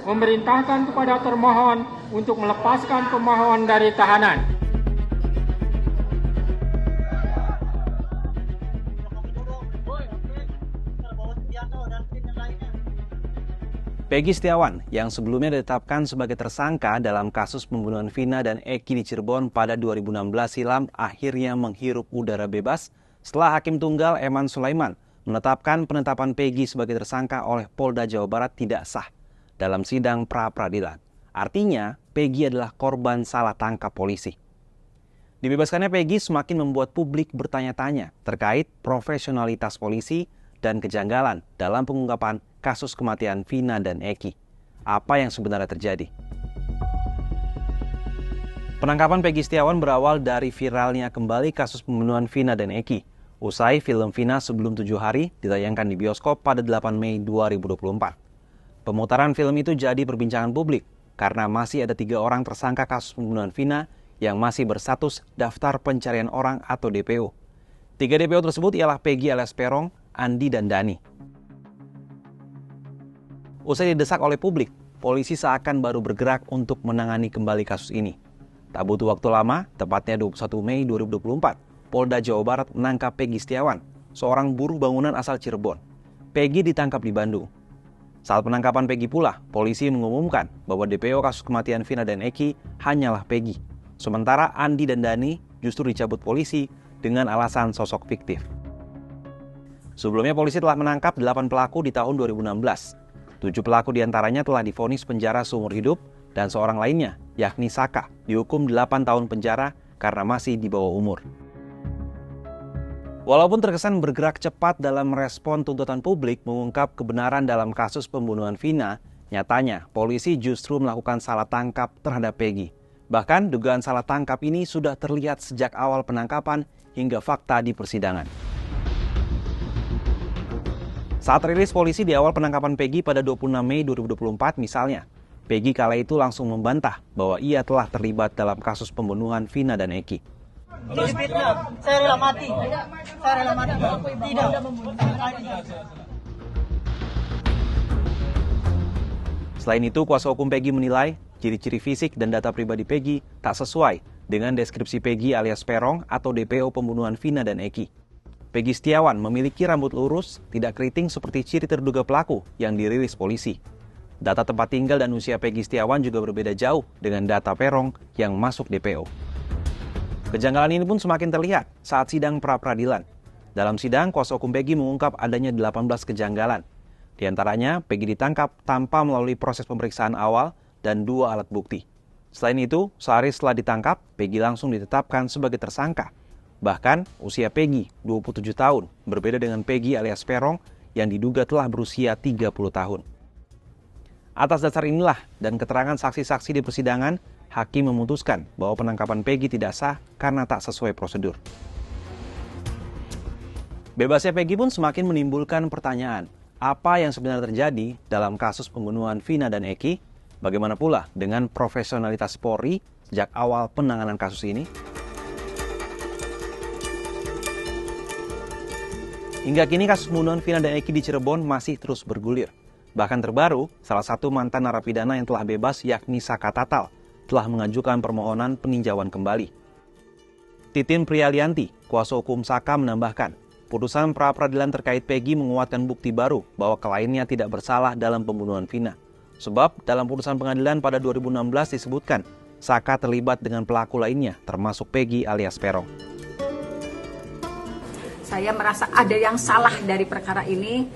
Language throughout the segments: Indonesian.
memerintahkan kepada termohon untuk melepaskan pemohon dari tahanan. Peggy Setiawan yang sebelumnya ditetapkan sebagai tersangka dalam kasus pembunuhan Vina dan Eki di Cirebon pada 2016 silam akhirnya menghirup udara bebas setelah Hakim Tunggal Eman Sulaiman menetapkan penetapan Peggy sebagai tersangka oleh Polda Jawa Barat tidak sah dalam sidang pra-peradilan. Artinya, Peggy adalah korban salah tangkap polisi. Dibebaskannya Peggy semakin membuat publik bertanya-tanya terkait profesionalitas polisi dan kejanggalan dalam pengungkapan kasus kematian Vina dan Eki. Apa yang sebenarnya terjadi? Penangkapan Peggy Setiawan berawal dari viralnya kembali kasus pembunuhan Vina dan Eki. Usai film Vina sebelum 7 hari ditayangkan di bioskop pada 8 Mei 2024. Pemutaran film itu jadi perbincangan publik karena masih ada 3 orang tersangka kasus pembunuhan Vina yang masih berstatus daftar pencarian orang atau DPO. 3 DPO tersebut ialah Peggy alias Peron, Andi, dan Dani. Usai didesak oleh publik, polisi seakan baru bergerak untuk menangani kembali kasus ini. Tak butuh waktu lama, tepatnya 21 Mei 2024, Polda Jawa Barat menangkap Peggy Setiawan, seorang buruh bangunan asal Cirebon. Peggy ditangkap di Bandung. Saat penangkapan Peggy pula, polisi mengumumkan bahwa DPO kasus kematian Vina dan Eki hanyalah Peggy. Sementara Andi dan Dani justru dicabut polisi dengan alasan sosok fiktif. Sebelumnya polisi telah menangkap 8 pelaku di tahun 2016. 7 pelaku diantaranya telah divonis penjara seumur hidup dan seorang lainnya, yakni Saka, dihukum 8 tahun penjara karena masih di bawah umur. Walaupun terkesan bergerak cepat dalam merespon tuntutan publik mengungkap kebenaran dalam kasus pembunuhan Vina, nyatanya polisi justru melakukan salah tangkap terhadap Peggy. Bahkan dugaan salah tangkap ini sudah terlihat sejak awal penangkapan hingga fakta di persidangan. Saat rilis polisi di awal penangkapan Peggy pada 26 Mei 2024 misalnya, Peggy kala itu langsung membantah bahwa ia telah terlibat dalam kasus pembunuhan Vina dan Eki. Ini fitnah, saya rela mati. Saya rela mati. Tidak. Selain itu, kuasa hukum Peggy menilai ciri-ciri fisik dan data pribadi Peggy tak sesuai dengan deskripsi Peggy alias Peron atau DPO pembunuhan Vina dan Eki. Peggy Setiawan memiliki rambut lurus, tidak keriting seperti ciri terduga pelaku yang dirilis polisi. Data tempat tinggal dan usia Peggy Setiawan juga berbeda jauh dengan data Peron yang masuk DPO. Kejanggalan ini pun semakin terlihat saat sidang pra-peradilan. Dalam sidang, kuasa hukum Peggy mengungkap adanya 18 kejanggalan. Di antaranya, Peggy ditangkap tanpa melalui proses pemeriksaan awal dan 2 alat bukti. Selain itu, sehari setelah ditangkap, Peggy langsung ditetapkan sebagai tersangka. Bahkan, usia Peggy, 27 tahun, berbeda dengan Peggy alias Peron yang diduga telah berusia 30 tahun. Atas dasar inilah dan keterangan saksi-saksi di persidangan, Hakim memutuskan bahwa penangkapan Peggy tidak sah karena tak sesuai prosedur. Bebasnya Peggy pun semakin menimbulkan pertanyaan, apa yang sebenarnya terjadi dalam kasus pembunuhan Vina dan Eki? Bagaimana pula dengan profesionalitas Polri sejak awal penanganan kasus ini? Hingga kini kasus pembunuhan Vina dan Eki di Cirebon masih terus bergulir. Bahkan terbaru, salah satu mantan narapidana yang telah bebas yakni Saka Tatal telah mengajukan permohonan peninjauan kembali. Titin Priyalianti, kuasa hukum Saka menambahkan, putusan pra-peradilan terkait Peggy menguatkan bukti baru bahwa kliennya tidak bersalah dalam pembunuhan Vina. Sebab dalam putusan pengadilan pada 2016 disebutkan, Saka terlibat dengan pelaku lainnya termasuk Peggy alias Peron. Saya merasa ada yang salah dari perkara ini.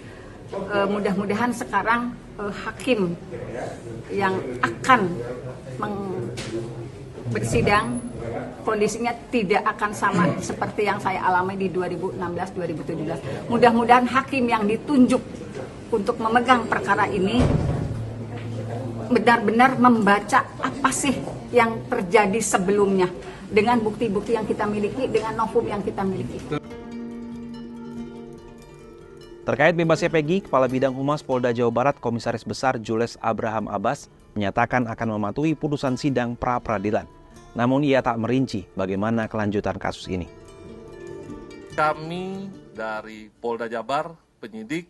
Mudah-mudahan sekarang hakim yang akan bersidang kondisinya tidak akan sama seperti yang saya alami di 2016-2017. Mudah-mudahan hakim yang ditunjuk untuk memegang perkara ini benar-benar membaca apa sih yang terjadi sebelumnya dengan bukti-bukti yang kita miliki, dengan novum yang kita miliki. Terkait bebasnya Peggy, Kepala Bidang Humas Polda Jawa Barat Komisaris Besar Jules Abraham Abbas menyatakan akan mematuhi putusan sidang pra-peradilan. Namun ia tak merinci bagaimana kelanjutan kasus ini. Kami dari Polda Jabar, penyidik,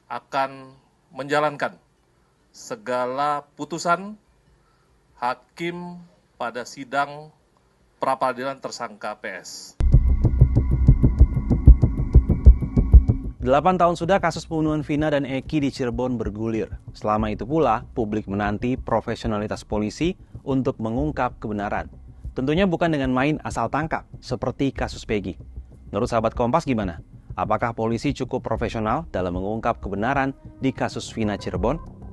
akan menjalankan segala putusan hakim pada sidang pra-peradilan tersangka PS. 8 tahun sudah kasus pembunuhan Vina dan Eki di Cirebon bergulir. Selama itu pula, publik menanti profesionalitas polisi untuk mengungkap kebenaran. Tentunya bukan dengan main asal tangkap, seperti kasus Peggy. Menurut sahabat Kompas gimana? Apakah polisi cukup profesional dalam mengungkap kebenaran di kasus Vina Cirebon?